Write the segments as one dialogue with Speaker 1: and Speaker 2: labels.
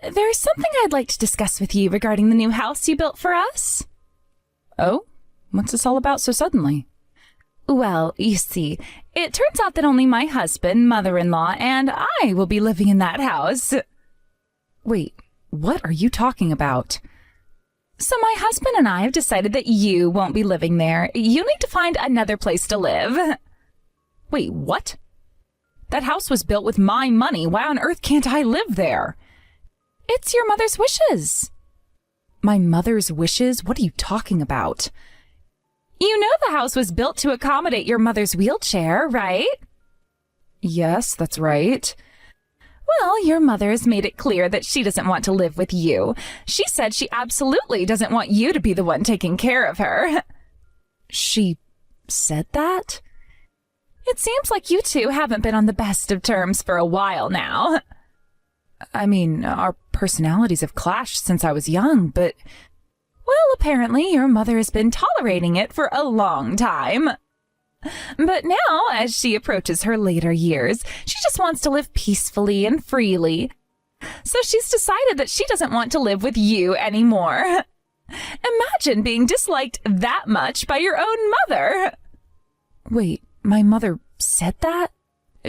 Speaker 1: There's something I'd like to discuss with you regarding the new house you built for us.
Speaker 2: Oh? What's this all about so suddenly?
Speaker 1: Well, you see, it turns out that only my husband, mother-in-law, and I will be living in that house.
Speaker 2: Wait, what are you talking about?
Speaker 1: So my husband and I have decided that you won't be living there. You need to find another place to live.
Speaker 2: Wait, what? That house was built with my money. Why on earth can't I live there?
Speaker 1: It's your mother's wishes.
Speaker 2: My mother's wishes? What are you talking about?
Speaker 1: You know the house was built to accommodate your mother's wheelchair, right?
Speaker 2: Yes, that's right.
Speaker 1: Well, your mother has made it clear that she doesn't want to live with you. She said she absolutely doesn't want you to be the one taking care of her.
Speaker 2: She said that?
Speaker 1: It seems like you two haven't been on the best of terms for a while now.
Speaker 2: I mean, our personalities have clashed since I was young, but...
Speaker 1: Well, apparently your mother has been tolerating it for a long time. But now, as she approaches her later years, she just wants to live peacefully and freely. So she's decided that she doesn't want to live with you anymore. Imagine being disliked that much by your own mother.
Speaker 2: Wait, my mother said that?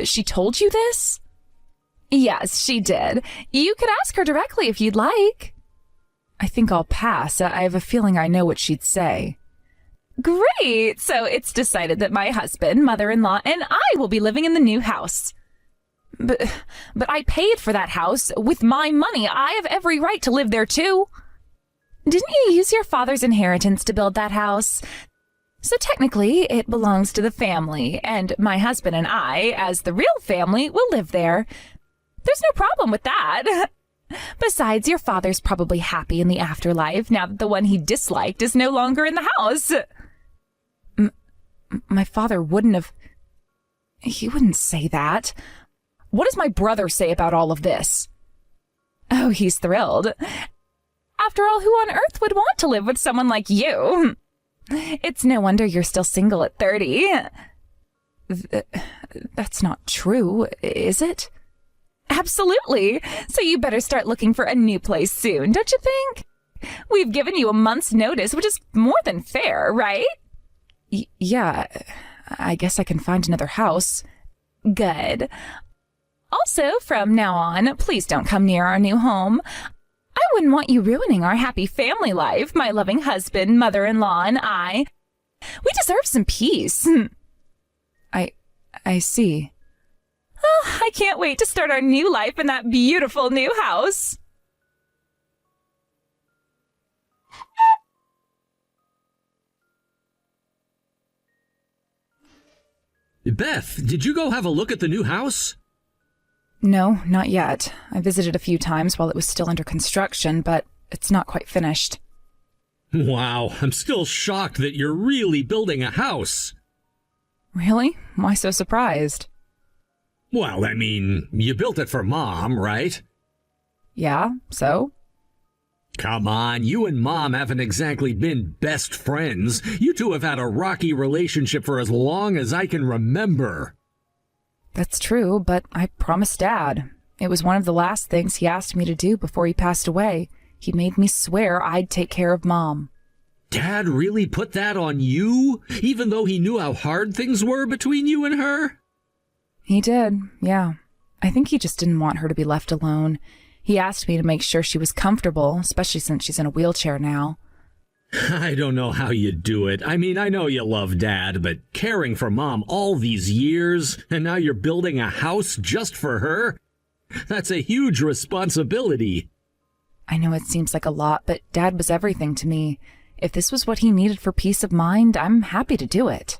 Speaker 2: She told you this?
Speaker 1: Yes, she did. You could ask her directly if you'd like.
Speaker 2: I think I'll pass. I have a feeling I know what she'd say.
Speaker 1: Great! So it's decided that my husband, mother-in-law, and I will be living in the new house.
Speaker 2: But I paid for that house with my money. I have every right to live there too.
Speaker 1: Didn't you use your father's inheritance to build that house? So technically, it belongs to the family, and my husband and I, as the real family, will live there. There's no problem with that. Besides, your father's probably happy in the afterlife now that the one he disliked is no longer in the house.
Speaker 2: My father wouldn't have... He wouldn't say that. What does my brother say about all of this?
Speaker 1: Oh, he's thrilled. After all, who on earth would want to live with someone like you? It's no wonder you're still single at 30.
Speaker 2: That's not true, is it?
Speaker 1: Absolutely. So you better start looking for a new place soon, don't you think? We've given you a month's notice, which is more than fair, right?
Speaker 2: Yeah, I guess I can find another house.
Speaker 1: Good. Also, from now on, please don't come near our new home. I wouldn't want you ruining our happy family life, my loving husband, mother-in-law, and I. We deserve some peace.
Speaker 2: I see.
Speaker 1: Oh, I can't wait to start our new life in that beautiful new house.
Speaker 3: Beth, did you go have a look at the new house?
Speaker 2: No, not yet. I visited a few times while it was still under construction, but it's not quite finished.
Speaker 3: Wow, I'm still shocked that you're really building a house.
Speaker 2: Really? Why so surprised?
Speaker 3: Well, I mean, you built it for Mom, right?
Speaker 2: Yeah, so?
Speaker 3: Come on, you and Mom haven't exactly been best friends. You two have had a rocky relationship for as long as I can remember.
Speaker 2: That's true, but I promised Dad. It was one of the last things he asked me to do before he passed away. He made me swear I'd take care of Mom.
Speaker 3: Dad really put that on you, even though he knew how hard things were between you and her?
Speaker 2: He did, yeah. I think he just didn't want her to be left alone. He asked me to make sure she was comfortable, especially since she's in a wheelchair now.
Speaker 3: I don't know how you do it. I mean, I know you love Dad, but caring for Mom all these years, and now you're building a house just for her? That's a huge responsibility.
Speaker 2: I know it seems like a lot, but Dad was everything to me. If this was what he needed for peace of mind, I'm happy to do it.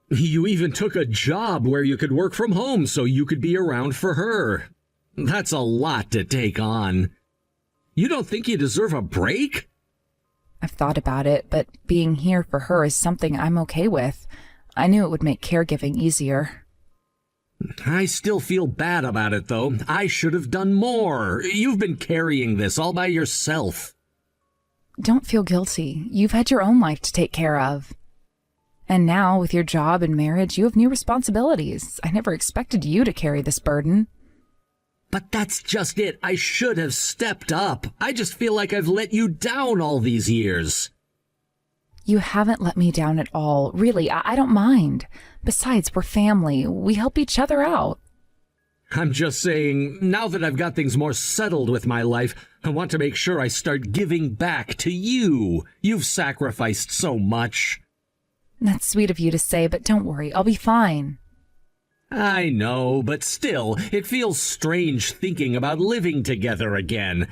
Speaker 3: You even took a job where you could work from home so you could be around for her. That's a lot to take on. You don't think you deserve a break?
Speaker 2: I've thought about it, but being here for her is something I'm okay with. I knew it would make caregiving easier.
Speaker 3: I still feel bad about it, though. I should have done more. You've been carrying this all by yourself.
Speaker 2: Don't feel guilty. You've had your own life to take care of. And now, with your job and marriage, you have new responsibilities. I never expected you to carry this burden.
Speaker 3: But that's just it. I should have stepped up. I just feel like I've let you down all these years.
Speaker 2: You haven't let me down at all. Really, I don't mind. Besides, we're family. We help each other out.
Speaker 3: I'm just saying, now that I've got things more settled with my life, I want to make sure I start giving back to you. You've sacrificed so much.
Speaker 2: That's sweet of you to say, but don't worry, I'll be fine.
Speaker 3: I know, but still, it feels strange thinking about living together again.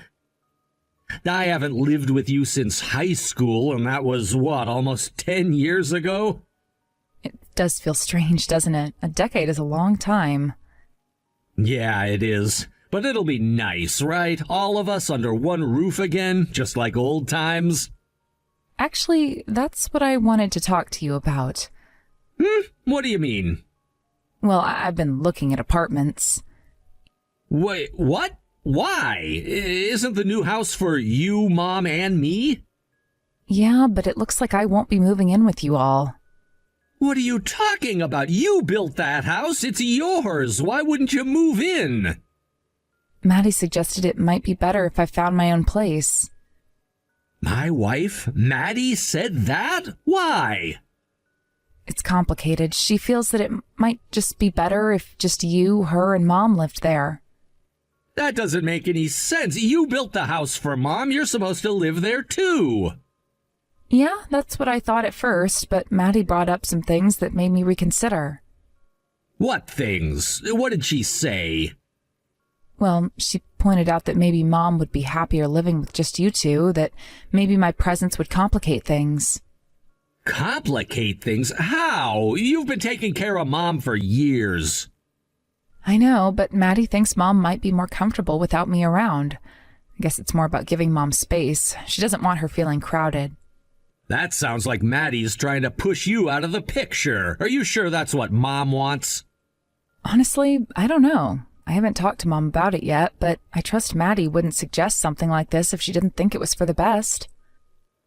Speaker 3: I haven't lived with you since high school, and that was, almost 10 years ago?
Speaker 2: It does feel strange, doesn't it? A decade is a long time.
Speaker 3: Yeah, it is. But it'll be nice, right? All of us under one roof again, just like old times.
Speaker 2: Actually, that's what I wanted to talk to you about.
Speaker 3: What do you mean?
Speaker 2: Well, I've been looking at apartments.
Speaker 3: Wait, what? Why? Isn't the new house for you, Mom, and me?
Speaker 2: Yeah, but it looks like I won't be moving in with you all.
Speaker 3: What are you talking about? You built that house. It's yours. Why wouldn't you move in?
Speaker 2: Maddie suggested it might be better if I found my own place.
Speaker 3: My wife, Maddie, said that? Why?
Speaker 2: It's complicated. She feels that it might just be better if just you, her, and Mom lived there.
Speaker 3: That doesn't make any sense. You built the house for Mom. You're supposed to live there, too.
Speaker 2: Yeah, that's what I thought at first, but Maddie brought up some things that made me reconsider.
Speaker 3: What things? What did she say?
Speaker 2: Well, she pointed out that maybe Mom would be happier living with just you two, that maybe my presence would complicate things.
Speaker 3: Complicate things? How? You've been taking care of Mom for years.
Speaker 2: I know, but Maddie thinks Mom might be more comfortable without me around. I guess it's more about giving Mom space. She doesn't want her feeling crowded.
Speaker 3: That sounds like Maddie's trying to push you out of the picture. Are you sure that's what Mom wants?
Speaker 2: Honestly, I don't know. I haven't talked to Mom about it yet, but I trust Maddie wouldn't suggest something like this if she didn't think it was for the best.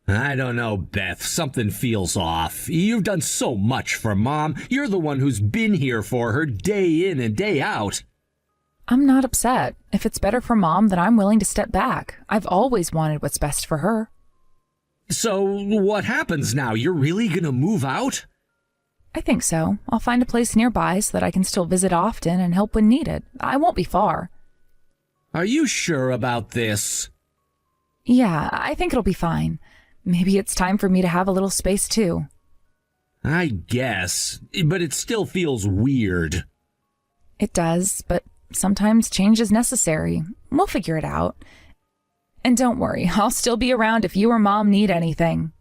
Speaker 3: I don't know, Beth. Something feels off. You've done so much for Mom. You're the one who's been here for her day in and day out.
Speaker 2: I'm not upset. If it's better for Mom, then I'm willing to step back. I've always wanted what's best for her.
Speaker 3: So what happens now? You're really gonna move out?
Speaker 2: I think so. I'll find a place nearby so that I can still visit often and help when needed. I won't be far.
Speaker 3: Are you sure about this?
Speaker 2: Yeah, I think it'll be fine. Maybe it's time for me to have a little space too.
Speaker 3: I guess, but it still feels weird.
Speaker 2: It does, but sometimes change is necessary. We'll figure it out. And don't worry, I'll still be around if you or Mom need anything.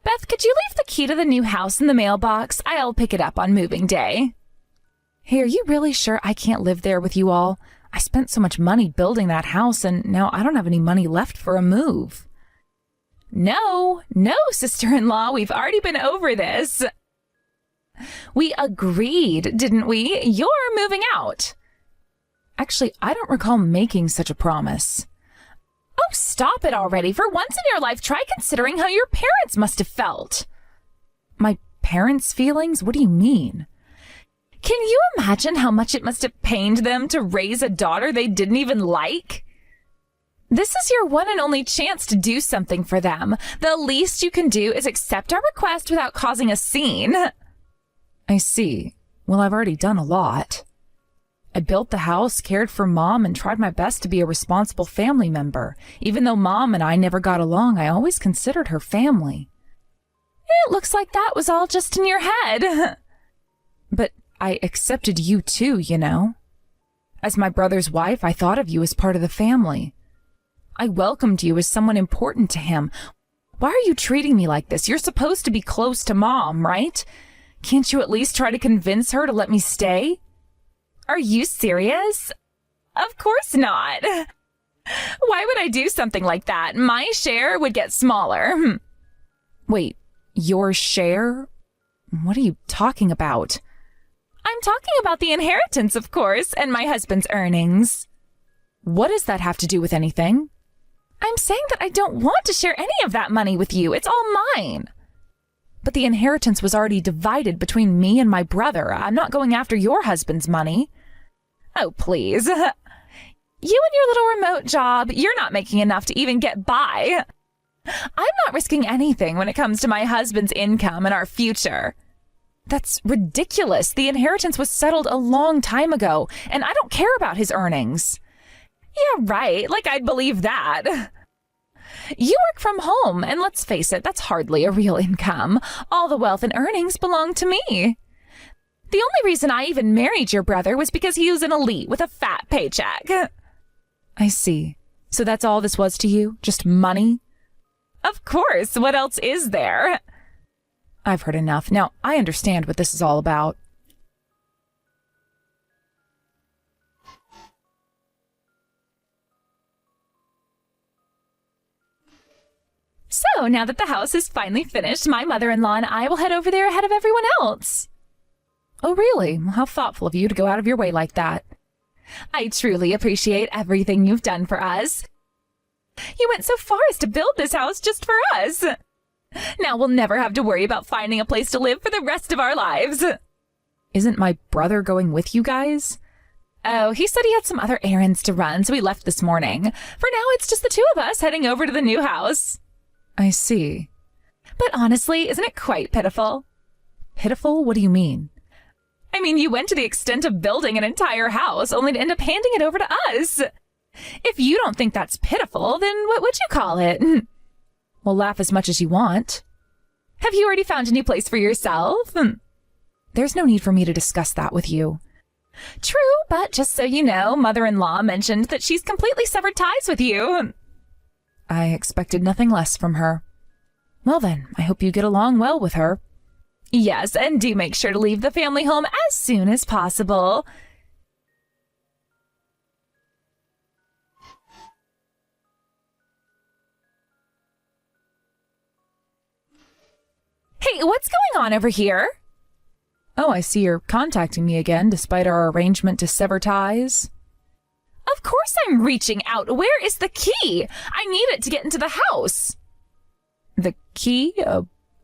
Speaker 2: Beth, could you leave the key to the new house in the mailbox? I'll pick it up on moving day. Hey, are you really sure I can't live there with you all? I spent so much money building that house, and now I don't have any money left for a move. No, sister-in-law, we've already been over this. We agreed, didn't we? You're moving out. Actually, I don't recall making such a promise. Oh, stop it already. For once in your life, try considering how your parents must have felt. My parents' feelings? What do you mean? Can you imagine how much it must have pained them to raise a daughter they didn't even like? This is your one and only chance to do something for them. The least you can do is accept our request without causing a scene. I see. Well, I've already done a lot. I built the house, cared for Mom, and tried my best to be a responsible family member. Even though Mom and I never got along, I always considered her family. It looks like that was all just in your head. But I accepted you too, you know. As my brother's wife, I thought of you as part of the family. I welcomed you as someone important to him. Why are you treating me like this? You're supposed to be close to Mom, right? Can't you at least try to convince her to let me stay? Are you serious? Of course not. Why would I do something like that? My share would get smaller. Wait, your share? What are you talking about? I'm talking about the inheritance, of course, and my husband's earnings. What does that have to do with anything? I'm saying that I don't want to share any of that money with you. It's all mine. But the inheritance was already divided between me and my brother. I'm not going after your husband's money. Oh, please. You and your little remote job, you're not making enough to even get by. I'm not risking anything when it comes to my husband's income and our future. That's ridiculous. The inheritance was settled a long time ago, and I don't care about his earnings. Yeah, right. Like I'd believe that. You work from home, and let's face it, that's hardly a real income. All the wealth and earnings belong to me. The only reason I even married your brother was because he was an elite with a fat paycheck. I see. So that's all this was to you? Just money? Of course. What else is there? I've heard enough. Now, I understand what this is all about. So, now that the house is finally finished, my mother-in-law and I will head over there ahead of everyone else. Oh, really? How thoughtful of you to go out of your way like that. I truly appreciate everything you've done for us. You went so far as to build this house just for us. Now we'll never have to worry about finding a place to live for the rest of our lives. Isn't my brother going with you guys? Oh, he said he had some other errands to run, so he left this morning. For now, it's just the two of us heading over to the new house. I see. But honestly, isn't it quite pitiful? Pitiful? What do you mean? I mean, you went to the extent of building an entire house only to end up handing it over to us. If you don't think that's pitiful, then what would you call it? Well, laugh as much as you want. Have you already found a new place for yourself? There's no need for me to discuss that with you. True, but just so you know, mother-in-law mentioned that she's completely severed ties with you. I expected nothing less from her. Well then, I hope you get along well with her. Yes, and do make sure to leave the family home as soon as possible. Hey, what's going on over here? Oh, I see you're contacting me again, despite our arrangement to sever ties. Of course I'm reaching out. Where is the key? I need it to get into the house. The key?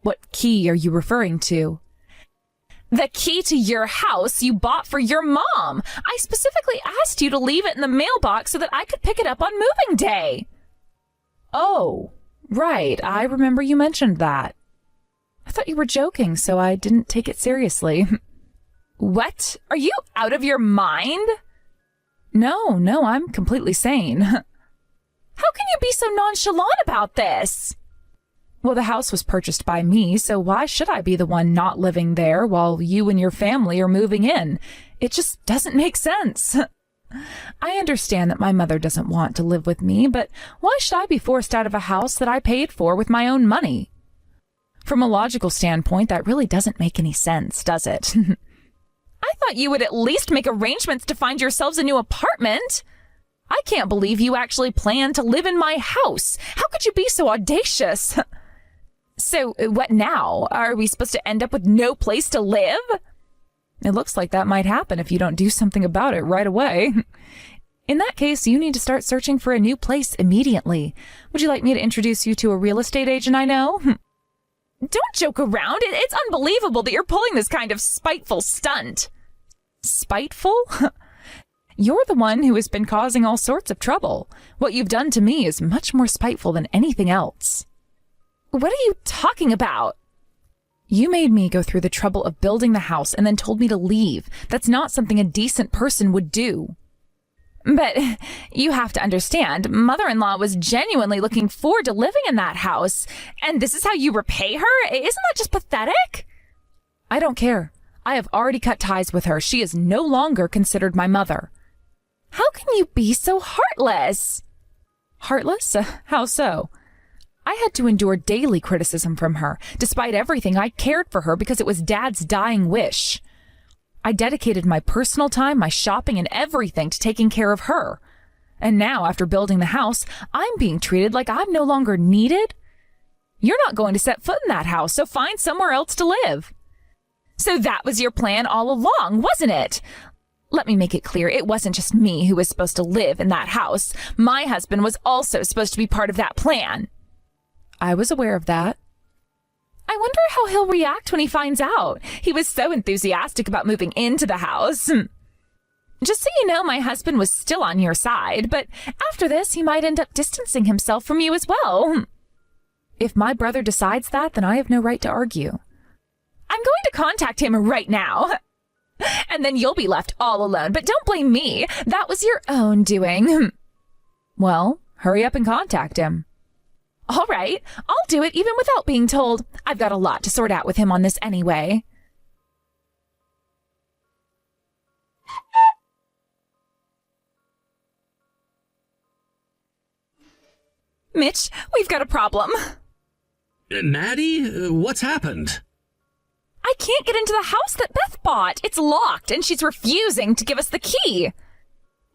Speaker 2: What key are you referring to? The key to your house you bought for your mom. I specifically asked you to leave it in the mailbox so that I could pick it up on moving day. Oh, right. I remember you mentioned that. I thought you were joking, so I didn't take it seriously. What? Are you out of your mind? No, I'm completely sane. How can you be so nonchalant about this? Well, the house was purchased by me, so why should I be the one not living there while you and your family are moving in? It just doesn't make sense. I understand that my mother doesn't want to live with me, but why should I be forced out of a house that I paid for with my own money? From a logical standpoint, that really doesn't make any sense, does it? I thought you would at least make arrangements to find yourselves a new apartment. I can't believe you actually plan to live in my house. How could you be so audacious? So, what now? Are we supposed to end up with no place to live? It looks like that might happen if you don't do something about it right away. In that case, you need to start searching for a new place immediately. Would you like me to introduce you to a real estate agent I know? Don't joke around. It's unbelievable that you're pulling this kind of spiteful stunt. Spiteful? You're the one who has been causing all sorts of trouble. What you've done to me is much more spiteful than anything else. What are you talking about? You made me go through the trouble of building the house and then told me to leave. That's not something a decent person would do. But you have to understand, mother-in-law was genuinely looking forward to living in that house, and this is how you repay her? Isn't that just pathetic? I don't care. I have already cut ties with her. She is no longer considered my mother. How can you be so heartless? Heartless? How so? I had to endure daily criticism from her. Despite everything, I cared for her because it was Dad's dying wish. I dedicated my personal time, my shopping, and everything to taking care of her. And now, after building the house, I'm being treated like I'm no longer needed. You're not going to set foot in that house, so find somewhere else to live. So that was your plan all along, wasn't it? let me make it clear, it wasn't just me who was supposed to live in that house. My husband was also supposed to be part of that plan.
Speaker 1: I was aware of that.
Speaker 2: I wonder how he'll react when he finds out. He was so enthusiastic about moving into the house. Just so you know, my husband was still on your side, but after this, he might end up distancing himself from you as well.
Speaker 1: If my brother decides that, then I have no right to argue.
Speaker 2: I'm going to contact him right now. And then you'll be left all alone, but don't blame me. That was your own doing.
Speaker 1: Well, hurry up and contact him.
Speaker 2: All right, I'll do it even without being told. I've got a lot to sort out with him on this anyway. Mitch, we've got a problem.
Speaker 3: Maddie, what's happened?
Speaker 2: I can't get into the house that Beth bought. It's locked, and she's refusing to give us the key.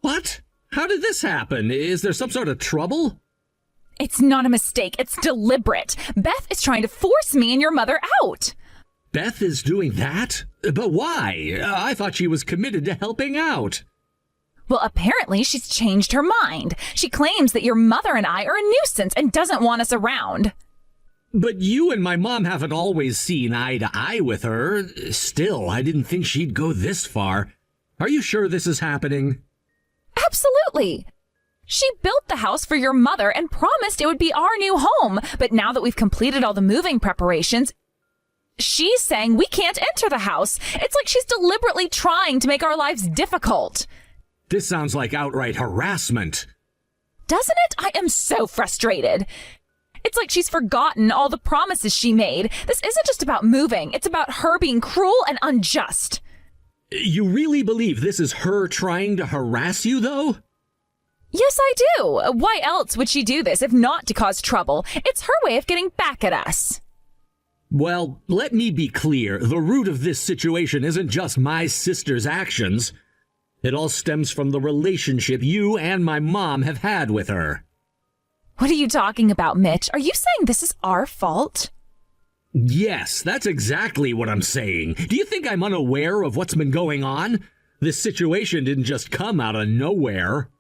Speaker 3: What? How did this happen? Is there some sort of trouble?
Speaker 2: It's not a mistake. It's deliberate. Beth is trying to force me and your mother out.
Speaker 3: Beth is doing that? But why? I thought she was committed to helping out.
Speaker 2: Well, apparently she's changed her mind. She claims that your mother and I are a nuisance and doesn't want us around.
Speaker 3: But you and my mom haven't always seen eye to eye with her. Still, I didn't think she'd go this far. Are you sure this is happening?
Speaker 2: Absolutely. She built the house for your mother and promised it would be our new home. But now that we've completed all the moving preparations, she's saying we can't enter the house. It's like she's deliberately trying to make our lives difficult.
Speaker 3: This sounds like outright harassment.
Speaker 2: Doesn't it? I am so frustrated. It's like she's forgotten all the promises she made. This isn't just about moving. It's about her being cruel and unjust.
Speaker 3: You really believe this is her trying to harass you, though?
Speaker 2: Yes, I do. Why else would she do this if not to cause trouble? It's her way of getting back at us.
Speaker 3: Well, let me be clear. The root of this situation isn't just my sister's actions. It all stems from the relationship you and my mom have had with her.
Speaker 2: What are you talking about, Mitch? Are you saying this is our fault?
Speaker 3: Yes, that's exactly what I'm saying. Do you think I'm unaware of what's been going on? This situation didn't just come out of nowhere.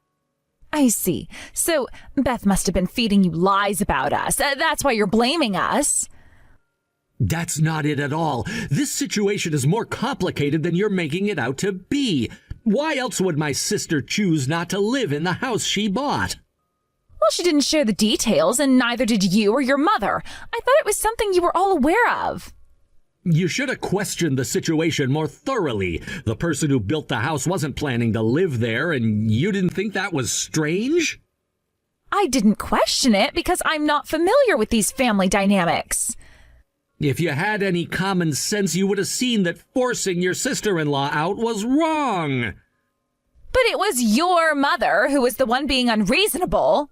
Speaker 2: I see. So Beth must have been feeding you lies about us. That's why you're blaming us.
Speaker 3: That's not it at all. This situation is more complicated than you're making it out to be. Why else would my sister choose not to live in the house she bought?
Speaker 2: Well, she didn't share the details, and neither did you or your mother. I thought it was something you were all aware of.
Speaker 3: You should have questioned the situation more thoroughly. The person who built the house wasn't planning to live there, and you didn't think that was strange?
Speaker 2: I didn't question it because I'm not familiar with these family dynamics.
Speaker 3: If you had any common sense, you would have seen that forcing your sister-in-law out was wrong.
Speaker 2: But it was your mother who was the one being unreasonable.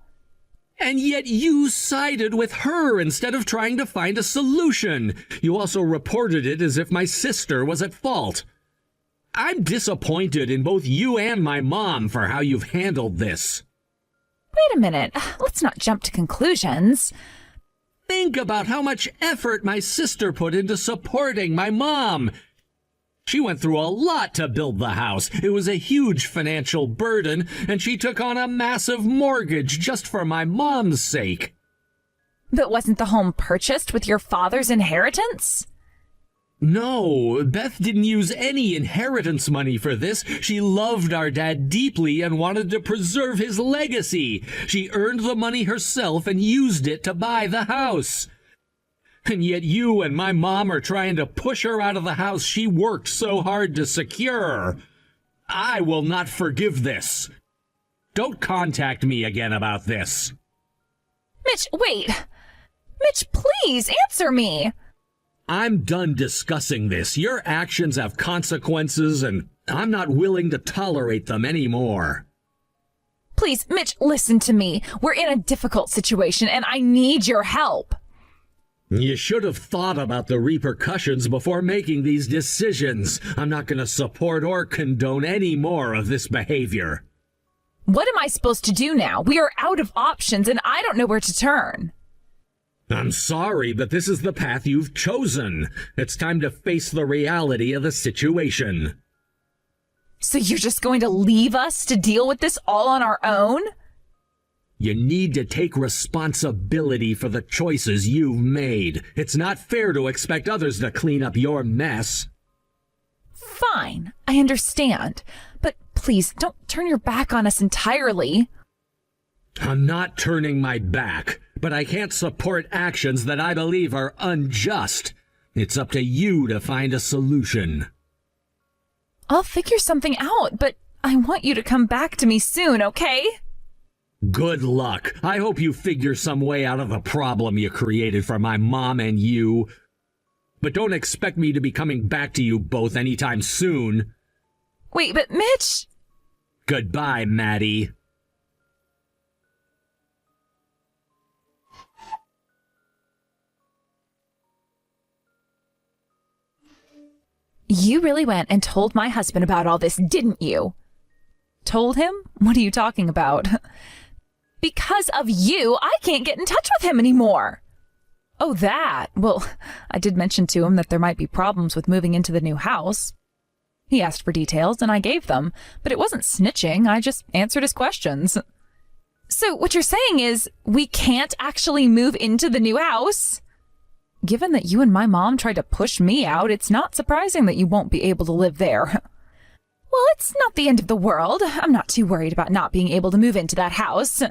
Speaker 3: And yet you sided with her instead of trying to find a solution. You also reported it as if my sister was at fault. I'm disappointed in both you and my mom for how you've handled this.
Speaker 2: Wait a minute. Let's not jump to conclusions.
Speaker 3: Think about how much effort my sister put into supporting my mom. She went through a lot to build the house. It was a huge financial burden, and she took on a massive mortgage just for my mom's sake.
Speaker 2: But wasn't the home purchased with your father's inheritance?
Speaker 3: No, Beth didn't use any inheritance money for this. She loved our dad deeply and wanted to preserve his legacy. She earned the money herself and used it to buy the house. And yet you and my mom are trying to push her out of the house she worked so hard to secure. I will not forgive this. Don't contact me again about this.
Speaker 2: Mitch, wait. Mitch, please answer me.
Speaker 3: I'm done discussing this. Your actions have consequences, and I'm not willing to tolerate them anymore.
Speaker 2: Please, Mitch, listen to me. We're in a difficult situation, and I need your help.
Speaker 3: You should have thought about the repercussions before making these decisions. I'm not going to support or condone any more of this behavior.
Speaker 2: What am I supposed to do now? We are out of options, and I don't know where to turn.
Speaker 3: I'm sorry, but this is the path you've chosen. It's time to face the reality of the situation.
Speaker 1: So you're just going to leave us to deal with this all on our own?
Speaker 3: You need to take responsibility for the choices you've made. It's not fair to expect others to clean up your mess.
Speaker 1: Fine, I understand. But please, don't turn your back on us entirely.
Speaker 3: I'm not turning my back, but I can't support actions that I believe are unjust. It's up to you to find a solution.
Speaker 1: I'll figure something out, but I want you to come back to me soon, okay?
Speaker 3: Good luck. I hope you figure some way out of the problem you created for my mom and you. But don't expect me to be coming back to you both anytime soon.
Speaker 1: Wait, but Mitch...
Speaker 3: Goodbye, Maddie.
Speaker 1: You really went and told my husband about all this, didn't you? Told him? What are you talking about? Because of you, I can't get in touch with him anymore. Oh, that. Well, I did mention to him that there might be problems with moving into the new house. He asked for details, and I gave them, but it wasn't snitching. I just answered his questions. So what you're saying is we can't actually move into the new house? Given that you and my mom tried to push me out, it's not surprising that you won't be able to live there. Well, it's not the end of the world. I'm not too worried about not being able to move into that house.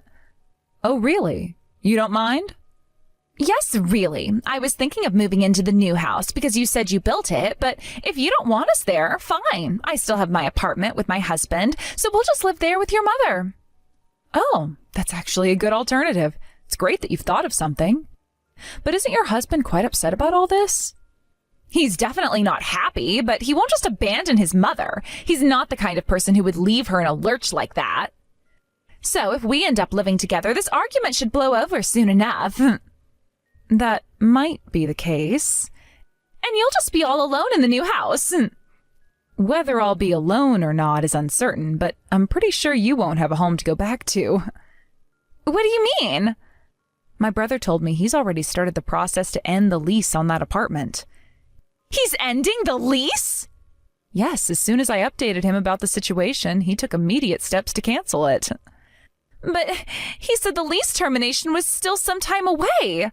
Speaker 1: Oh, really? You don't mind? Yes, really. I was thinking of moving into the new house because you said you built it, but if you don't want us there, fine. I still have my apartment with my husband, so we'll just live there with your mother. Oh, that's actually a good alternative. It's great that you've thought of something. But isn't your husband quite upset about all this? He's definitely not happy, but he won't just abandon his mother. He's not the kind of person who would leave her in a lurch like that. So if we end up living together, this argument should blow over soon enough. That might be the case. And you'll just be all alone in the new house. Whether I'll be alone or not is uncertain, but I'm pretty sure you won't have a home to go back to. What do you mean? My brother told me he's already started the process to end the lease on that apartment. He's ending the lease? Yes, as soon as I updated him about the situation, he took immediate steps to cancel it. But he said the lease termination was still some time away.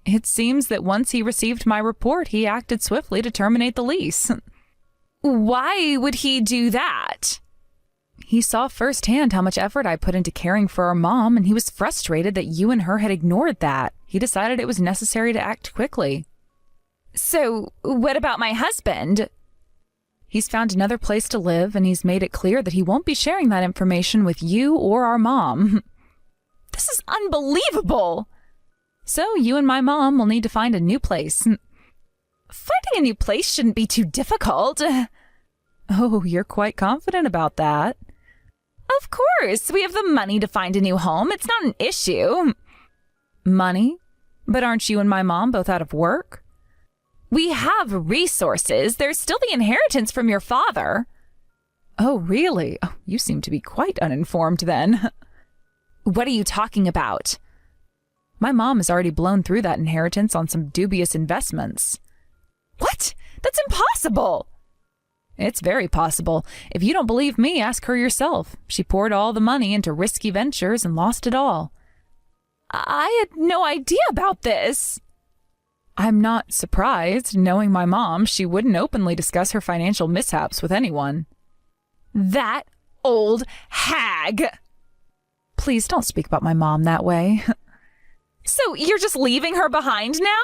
Speaker 1: It seems that once he received my report, he acted swiftly to terminate the lease. Why would he do that? He saw firsthand how much effort I put into caring for our mom, and he was frustrated that you and her had ignored that. He decided it was necessary to act quickly. So, what about my husband? He's found another place to live, and he's made it clear that he won't be sharing that information with you or our mom. This is unbelievable! So, you and my mom will need to find a new place. Finding a new place shouldn't be too difficult. Oh, you're quite confident about that. Of course, we have the money to find a new home. It's not an issue. Money? But aren't you and my mom both out of work? We have resources. There's still the inheritance from your father. Oh, really? Oh, you seem to be quite uninformed then. What are you talking about? My mom has already blown through that inheritance on some dubious investments. What? That's impossible! It's very possible. If you don't believe me, ask her yourself. She poured all the money into risky ventures and lost it all. I had no idea about this. I'm not surprised. Knowing my mom, she wouldn't openly discuss her financial mishaps with anyone. That old hag! Please don't speak about my mom that way. So you're just leaving her behind now?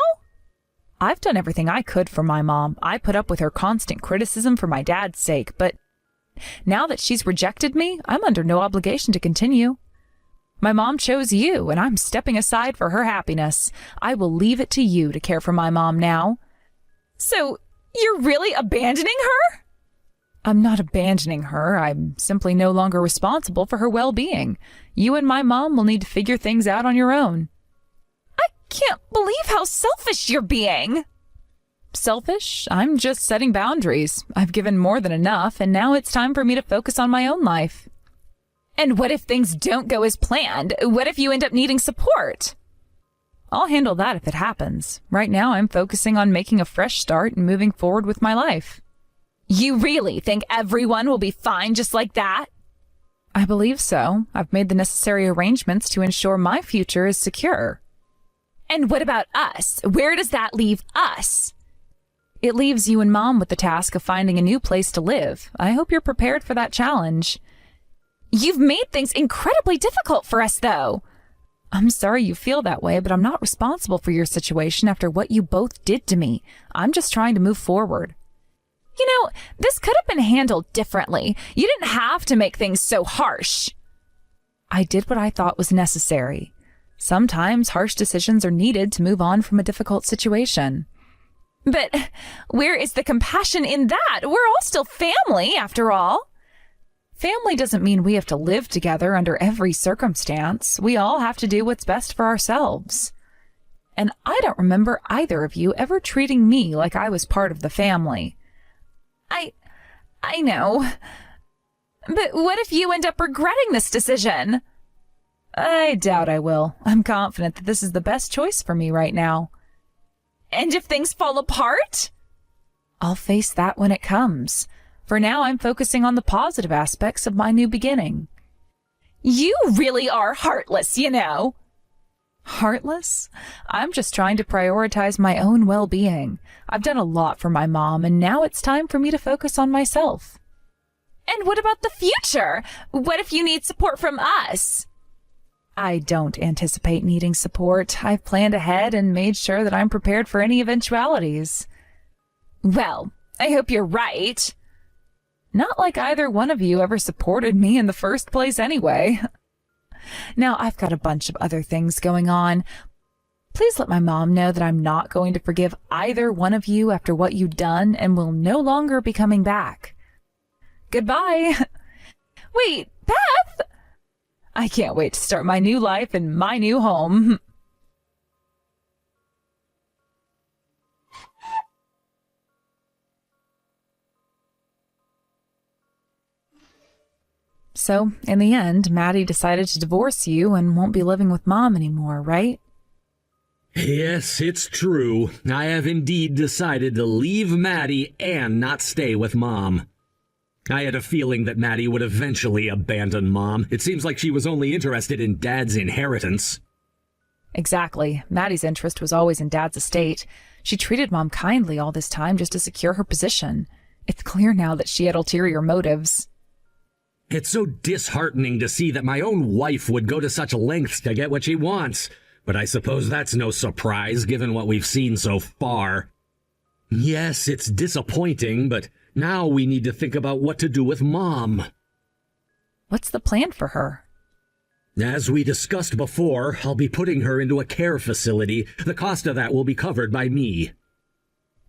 Speaker 1: I've done everything I could for my mom. I put up with her constant criticism for my dad's sake, but now that she's rejected me, I'm under no obligation to continue. My mom chose you, and I'm stepping aside for her happiness. I will leave it to you to care for my mom now. So, you're really abandoning her? I'm not abandoning her. I'm simply no longer responsible for her well-being. You and my mom will need to figure things out on your own. I can't believe how selfish you're being. Selfish? I'm just setting boundaries. I've given more than enough, and now it's time for me to focus on my own life. And what if things don't go as planned? What if you end up needing support? I'll handle that if it happens. Right now, I'm focusing on making a fresh start and moving forward with my life. You really think everyone will be fine just like that?
Speaker 2: I believe so. I've made the necessary arrangements to ensure my future is secure.
Speaker 1: And what about us? Where does that leave us?
Speaker 2: It leaves you and Mom with the task of finding a new place to live. I hope you're prepared for that challenge.
Speaker 1: You've made things incredibly difficult for us, though.
Speaker 2: I'm sorry you feel that way, but I'm not responsible for your situation after what you both did to me. I'm just trying to move forward.
Speaker 1: You know, this could have been handled differently. You didn't have to make things so harsh.
Speaker 2: I did what I thought was necessary. Sometimes harsh decisions are needed to move on from a difficult situation.
Speaker 1: But where is the compassion in that? We're all still family, after all.
Speaker 2: Family doesn't mean we have to live together under every circumstance. We all have to do what's best for ourselves. And I don't remember either of you ever treating me like I was part of the family.
Speaker 1: I know. But what if you end up regretting this decision?
Speaker 2: I doubt I will. I'm confident that this is the best choice for me right now.
Speaker 1: And if things fall apart?
Speaker 2: I'll face that when it comes. For now, I'm focusing on the positive aspects of my new beginning.
Speaker 1: You really are heartless, you know.
Speaker 2: Heartless? I'm just trying to prioritize my own well-being. I've done a lot for my mom, and now it's time for me to focus on myself.
Speaker 1: And what about the future? What if you need support from us?
Speaker 2: I don't anticipate needing support. I've planned ahead and made sure that I'm prepared for any eventualities.
Speaker 1: Well, I hope you're right.
Speaker 2: Not like either one of you ever supported me in the first place anyway. Now, I've got a bunch of other things going on. Please let my mom know that I'm not going to forgive either one of you after what you've done and will no longer be coming back. Goodbye.
Speaker 1: Wait, Beth!
Speaker 2: I can't wait to start my new life in my new home. So, in the end, Maddie decided to divorce you and won't be living with Mom anymore, right?
Speaker 3: Yes, it's true. I have indeed decided to leave Maddie and not stay with Mom. I had a feeling that Maddie would eventually abandon Mom. It seems like she was only interested in Dad's inheritance.
Speaker 2: Exactly. Maddie's interest was always in Dad's estate. She treated Mom kindly all this time just to secure her position. It's clear now that she had ulterior motives.
Speaker 3: It's so disheartening to see that my own wife would go to such lengths to get what she wants, but I suppose that's no surprise given what we've seen so far. Yes, it's disappointing, but now we need to think about what to do with Mom.
Speaker 2: What's the plan for her?
Speaker 3: As we discussed before, I'll be putting her into a care facility. The cost of that will be covered by me.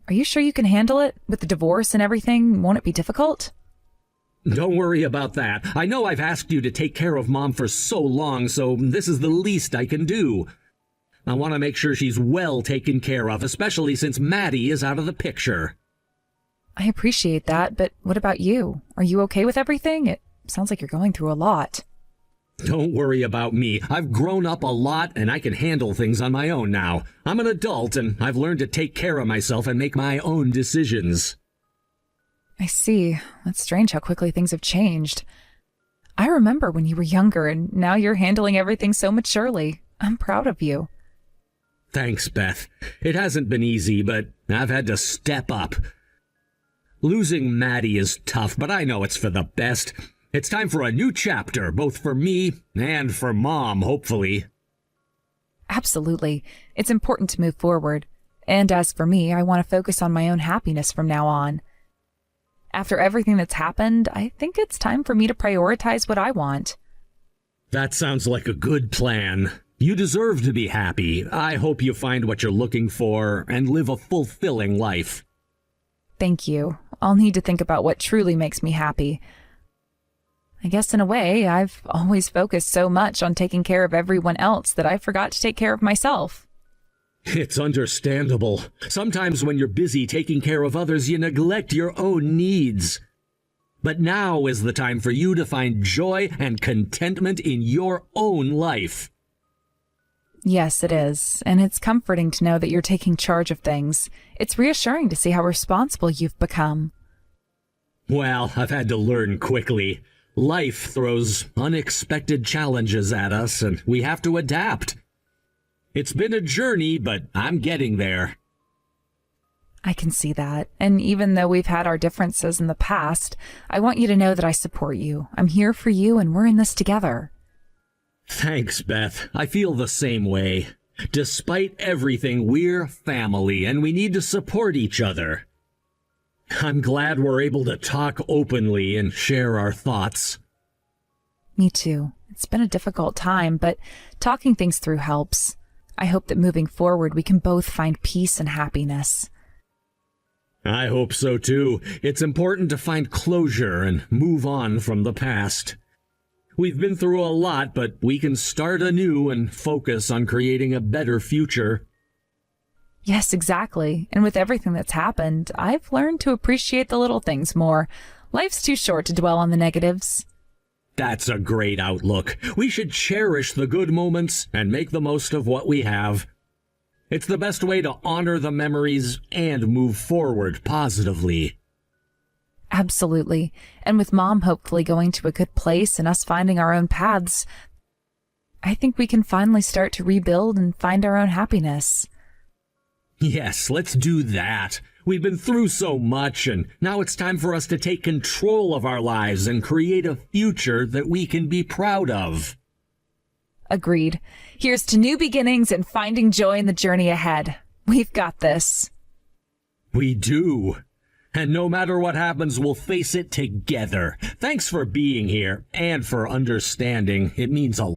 Speaker 2: Are you sure you can handle it? With the divorce and everything, won't it be difficult?
Speaker 3: Don't worry about that. I know I've asked you to take care of Mom for so long, so this is the least I can do. I want to make sure she's well taken care of, especially since Maddie is out of the picture.
Speaker 2: I appreciate that, but what about you? Are you okay with everything? It sounds like you're going through a lot.
Speaker 3: Don't worry about me. I've grown up a lot and I can handle things on my own now. I'm an adult and I've learned to take care of myself and make my own decisions.
Speaker 2: I see. That's strange how quickly things have changed. I remember when you were younger and now you're handling everything so maturely. I'm proud of you.
Speaker 3: Thanks, Beth. It hasn't been easy, but I've had to step up. Losing Maddie is tough, but I know it's for the best. It's time for a new chapter, both for me and for Mom, hopefully.
Speaker 2: Absolutely. It's important to move forward. And as for me, I want to focus on my own happiness from now on. After everything that's happened, I think it's time for me to prioritize what I want.
Speaker 3: That sounds like a good plan. You deserve to be happy. I hope you find what you're looking for and live a fulfilling life.
Speaker 2: Thank you. I'll need to think about what truly makes me happy. I guess in a way, I've always focused so much on taking care of everyone else that I forgot to take care of myself.
Speaker 3: It's understandable. Sometimes when you're busy taking care of others, you neglect your own needs. But now is the time for you to find joy and contentment in your own life.
Speaker 2: Yes, it is. And it's comforting to know that you're taking charge of things. It's reassuring to see how responsible you've become.
Speaker 3: Well, I've had to learn quickly. Life throws unexpected challenges at us, and we have to adapt. It's been a journey, but I'm getting there.
Speaker 2: I can see that. And even though we've had our differences in the past, I want you to know that I support you. I'm here for you, and we're in this together.
Speaker 3: Thanks, Beth. I feel the same way. Despite everything, we're family, and we need to support each other. I'm glad we're able to talk openly and share our thoughts.
Speaker 2: Me too. It's been a difficult time, but talking things through helps. I hope that moving forward, we can both find peace and happiness.
Speaker 3: I hope so too. It's important to find closure and move on from the past. We've been through a lot, but we can start anew and focus on creating a better future.
Speaker 2: Yes, exactly. And with everything that's happened, I've learned to appreciate the little things more. Life's too short to dwell on the negatives.
Speaker 3: That's a great outlook. We should cherish the good moments and make the most of what we have. It's the best way to honor the memories and move forward positively.
Speaker 2: Absolutely. And with Mom hopefully going to a good place and us finding our own paths, I think we can finally start to rebuild and find our own happiness.
Speaker 3: Yes, let's do that. We've been through so much, and now it's time for us to take control of our lives and create a future that we can be proud of.
Speaker 2: Agreed. Here's to new beginnings and finding joy in the journey ahead. We've got this.
Speaker 3: We do. And no matter what happens, we'll face it together. Thanks for being here and for understanding. It means a